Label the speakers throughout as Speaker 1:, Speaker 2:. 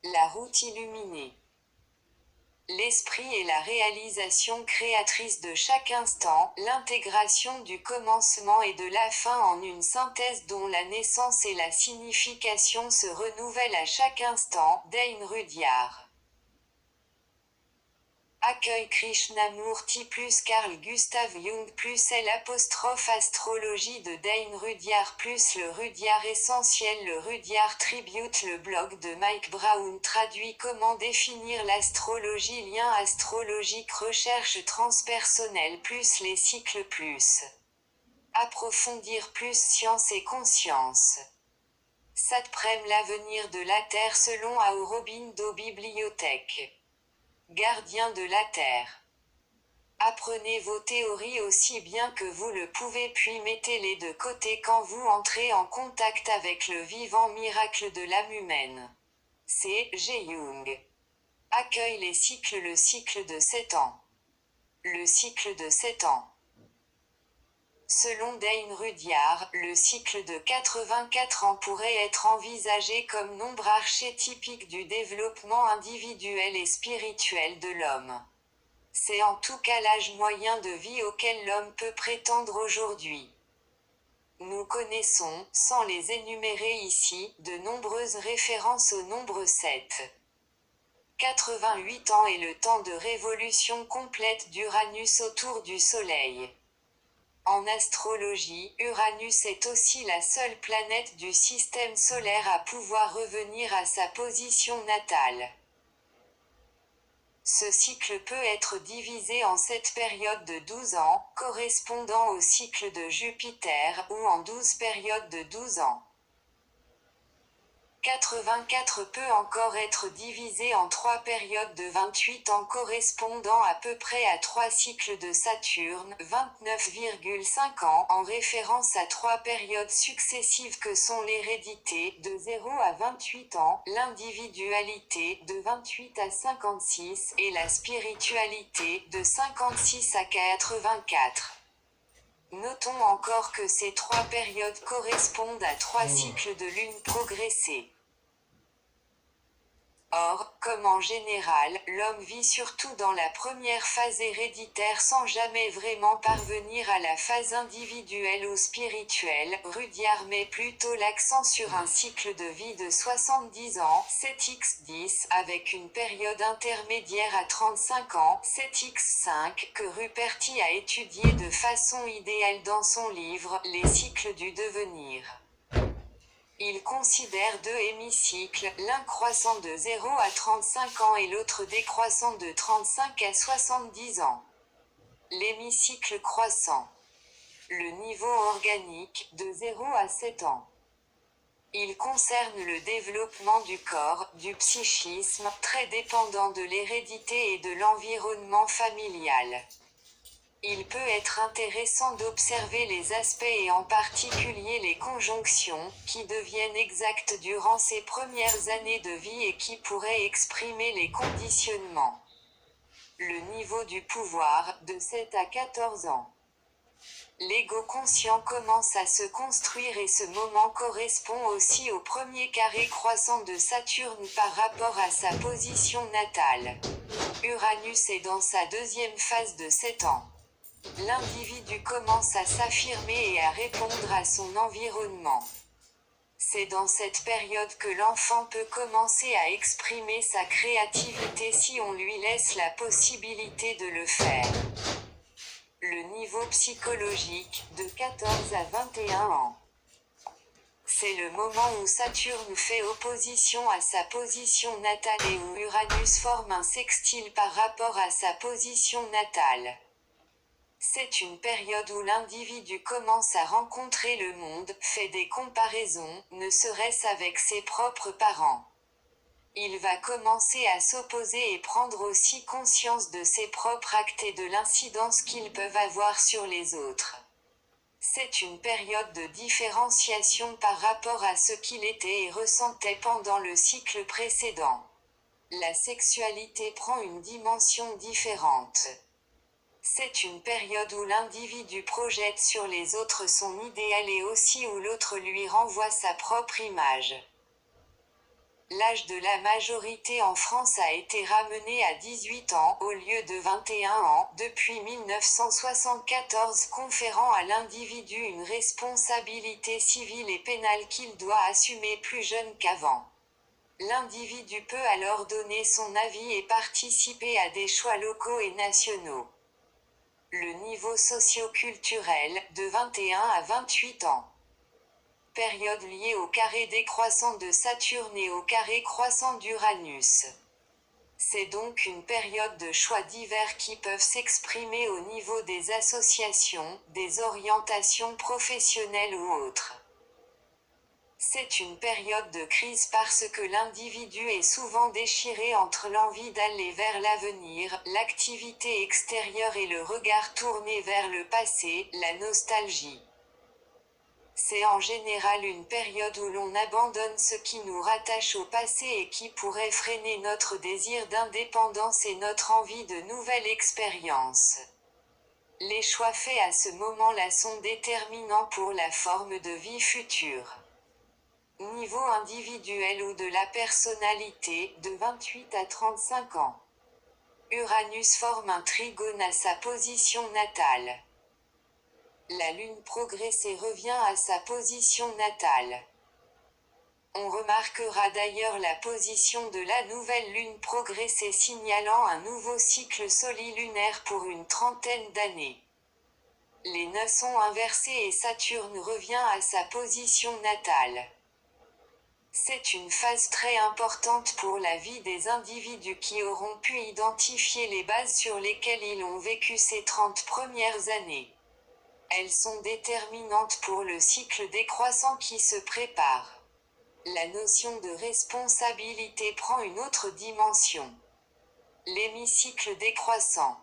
Speaker 1: La route illuminée. L'esprit est la réalisation créatrice de chaque instant, l'intégration du commencement et de la fin en une synthèse dont la naissance et la signification se renouvellent à chaque instant. Dane Rudhyar. Accueil Krishnamurti plus Carl Gustav Jung plus L'' de Dane Rudhyar plus le Rudhyar essentiel, le Rudhyar Tribute, le blog de Mike Brown traduit comment définir l'astrologie, lien astrologique, recherche transpersonnelle plus les cycles plus approfondir plus science et conscience. Satprem, l'avenir de la Terre selon Aurobindo, bibliothèque. Gardien de la Terre. Apprenez vos théories aussi bien que vous le pouvez puis mettez-les de côté quand vous entrez en contact avec le vivant miracle de l'âme humaine. C. G. Jung. Accueille les cycles, le cycle de 7 ans. Le cycle de 7 ans. Selon Dane Rudhyar, le cycle de 84 ans pourrait être envisagé comme nombre archétypique du développement individuel et spirituel de l'homme. C'est en tout cas l'âge moyen de vie auquel l'homme peut prétendre aujourd'hui. Nous connaissons, sans les énumérer ici, de nombreuses références au nombre 7. 88 ans est le temps de révolution complète d'Uranus autour du Soleil. En astrologie, Uranus est aussi la seule planète du système solaire à pouvoir revenir à sa position natale. Ce cycle peut être divisé en 7 périodes de 12 ans, correspondant au cycle de Jupiter, ou en 12 périodes de 12 ans. 84 peut encore être divisé en 3 périodes de 28 ans correspondant à peu près à 3 cycles de Saturne, 29,5 ans, en référence à 3 périodes successives que sont l'hérédité, de 0 à 28 ans, l'individualité, de 28 à 56, et la spiritualité, de 56 à 84. Notons encore que ces 3 périodes correspondent à 3 cycles de lune progressée. Or, comme en général, l'homme vit surtout dans la première phase héréditaire sans jamais vraiment parvenir à la phase individuelle ou spirituelle. Rudhyar met plutôt l'accent sur un cycle de vie de 70 ans, 7x10, avec une période intermédiaire à 35 ans, 7x5, que Ruperti a étudié de façon idéale dans son livre « Les cycles du devenir ». Il considère 2 hémicycles, l'un croissant de 0 à 35 ans et l'autre décroissant de 35 à 70 ans. L'hémicycle croissant. Le niveau organique, de 0 à 7 ans. Il concerne le développement du corps, du psychisme, très dépendant de l'hérédité et de l'environnement familial. Il peut être intéressant d'observer les aspects et en particulier les conjonctions, qui deviennent exactes durant ces premières années de vie et qui pourraient exprimer les conditionnements. Le niveau du pouvoir, de 7 à 14 ans. L'ego conscient commence à se construire et ce moment correspond aussi au premier carré croissant de Saturne par rapport à sa position natale. Uranus est dans sa deuxième phase de 7 ans. L'individu commence à s'affirmer et à répondre à son environnement. C'est dans cette période que l'enfant peut commencer à exprimer sa créativité si on lui laisse la possibilité de le faire. Le niveau psychologique, de 14 à 21 ans. C'est le moment où Saturne fait opposition à sa position natale et où Uranus forme un sextile par rapport à sa position natale. C'est une période où l'individu commence à rencontrer le monde, fait des comparaisons, ne serait-ce avec ses propres parents. Il va commencer à s'opposer et prendre aussi conscience de ses propres actes et de l'incidence qu'ils peuvent avoir sur les autres. C'est une période de différenciation par rapport à ce qu'il était et ressentait pendant le cycle précédent. La sexualité prend une dimension différente. C'est une période où l'individu projette sur les autres son idéal et aussi où l'autre lui renvoie sa propre image. L'âge de la majorité en France a été ramené à 18 ans au lieu de 21 ans depuis 1974, conférant à l'individu une responsabilité civile et pénale qu'il doit assumer plus jeune qu'avant. L'individu peut alors donner son avis et participer à des choix locaux et nationaux. Le niveau socio-culturel, de 21 à 28 ans. Période liée au carré décroissant de Saturne et au carré croissant d'Uranus. C'est donc une période de choix divers qui peuvent s'exprimer au niveau des associations, des orientations professionnelles ou autres. C'est une période de crise parce que l'individu est souvent déchiré entre l'envie d'aller vers l'avenir, l'activité extérieure et le regard tourné vers le passé, la nostalgie. C'est en général une période où l'on abandonne ce qui nous rattache au passé et qui pourrait freiner notre désir d'indépendance et notre envie de nouvelles expériences. Les choix faits à ce moment-là sont déterminants pour la forme de vie future. Niveau individuel ou de la personnalité, de 28 à 35 ans. Uranus forme un trigone à sa position natale. La Lune progressée revient à sa position natale. On remarquera d'ailleurs la position de la nouvelle Lune progressée signalant un nouveau cycle solilunaire pour une trentaine d'années. Les nœuds sont inversés et Saturne revient à sa position natale. C'est une phase très importante pour la vie des individus qui auront pu identifier les bases sur lesquelles ils ont vécu ces 30 premières années. Elles sont déterminantes pour le cycle décroissant qui se prépare. La notion de responsabilité prend une autre dimension. L'hémicycle décroissant.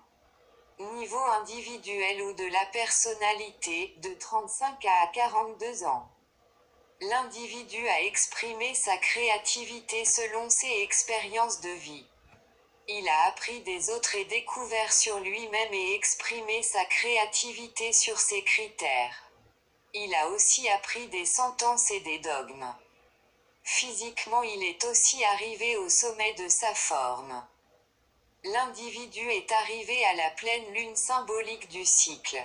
Speaker 1: Niveau individuel ou de la personnalité, de 35 à 42 ans. L'individu a exprimé sa créativité selon ses expériences de vie. Il a appris des autres et découvert sur lui-même et exprimé sa créativité sur ses critères. Il a aussi appris des sentences et des dogmes. Physiquement, il est aussi arrivé au sommet de sa forme. L'individu est arrivé à la pleine lune symbolique du cycle.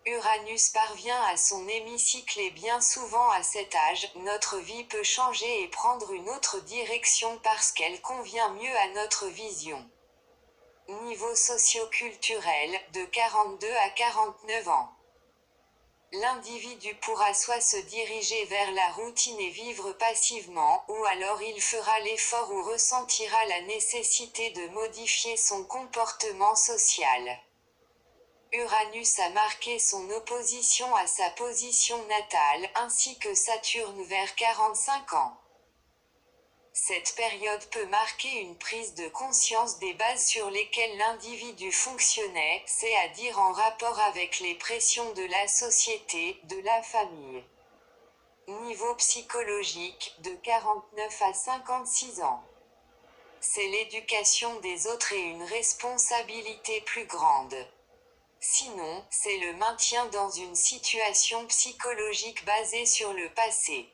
Speaker 1: Uranus parvient à son hémicycle et bien souvent à cet âge, notre vie peut changer et prendre une autre direction parce qu'elle convient mieux à notre vision. Niveau socio-culturel, de 42 à 49 ans. L'individu pourra soit se diriger vers la routine et vivre passivement, ou alors il fera l'effort ou ressentira la nécessité de modifier son comportement social. Uranus a marqué son opposition à sa position natale, ainsi que Saturne vers 45 ans. Cette période peut marquer une prise de conscience des bases sur lesquelles l'individu fonctionnait, c'est-à-dire en rapport avec les pressions de la société, de la famille. Niveau psychologique, de 49 à 56 ans. C'est l'éducation des autres et une responsabilité plus grande. Sinon, c'est le maintien dans une situation psychologique basée sur le passé.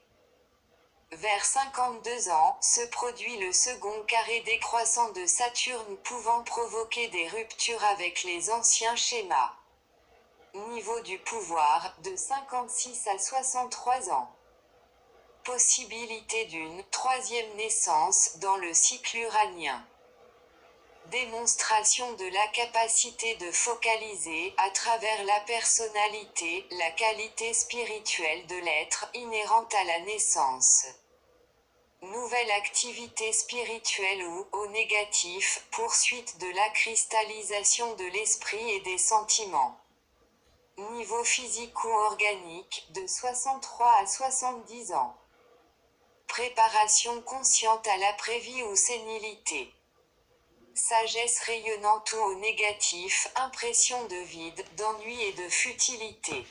Speaker 1: Vers 52 ans, se produit le second carré décroissant de Saturne pouvant provoquer des ruptures avec les anciens schémas. Niveau du pouvoir, de 56 à 63 ans. Possibilité d'une troisième naissance dans le cycle uranien. Démonstration de la capacité de focaliser, à travers la personnalité, la qualité spirituelle de l'être inhérente à la naissance. Nouvelle activité spirituelle ou, au négatif, poursuite de la cristallisation de l'esprit et des sentiments. Niveau physico-organique, de 63 à 70 ans. Préparation consciente à l'après-vie ou sénilité. Sagesse rayonnante ou au négatif, impression de vide, d'ennui et de futilité.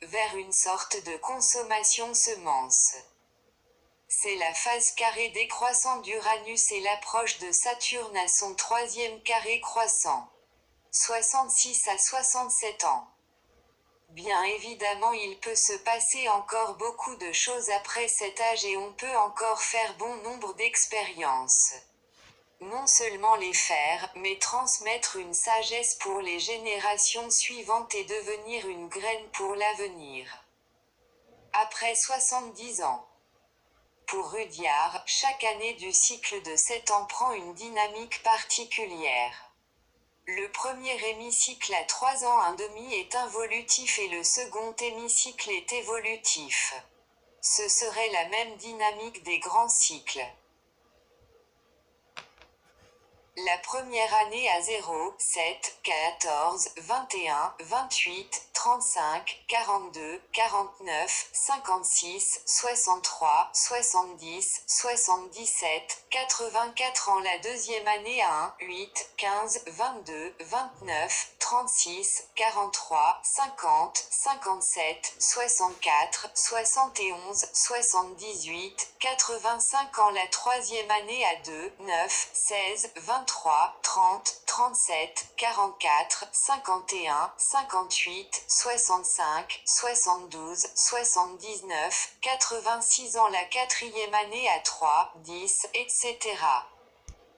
Speaker 1: Vers une sorte de consommation semence. C'est la phase carré décroissant d'Uranus et l'approche de Saturne à son troisième carré croissant. 66 à 67 ans. Bien évidemment, il peut se passer encore beaucoup de choses après cet âge et on peut encore faire bon nombre d'expériences. Non seulement les faire, mais transmettre une sagesse pour les générations suivantes et devenir une graine pour l'avenir. Après 70 ans. Pour Rudyard, chaque année du cycle de 7 ans prend une dynamique particulière. Le premier hémicycle à 3 ans un demi est involutif et le second hémicycle est évolutif. Ce serait la même dynamique des grands cycles. La première année à 0, 7, 14, 21, 28, 35, 42, 49, 56, 63, 70, 77, 84 ans. La deuxième année à 1, 8, 15, 22, 29, 36, 43, 50, 57, 64, 71, 78, 85 ans. La troisième année à 2, 9, 16, 23, 30, 37, 44, 51, 58, 65, 72, 79, 86 ans. La quatrième année à 3, 10, etc.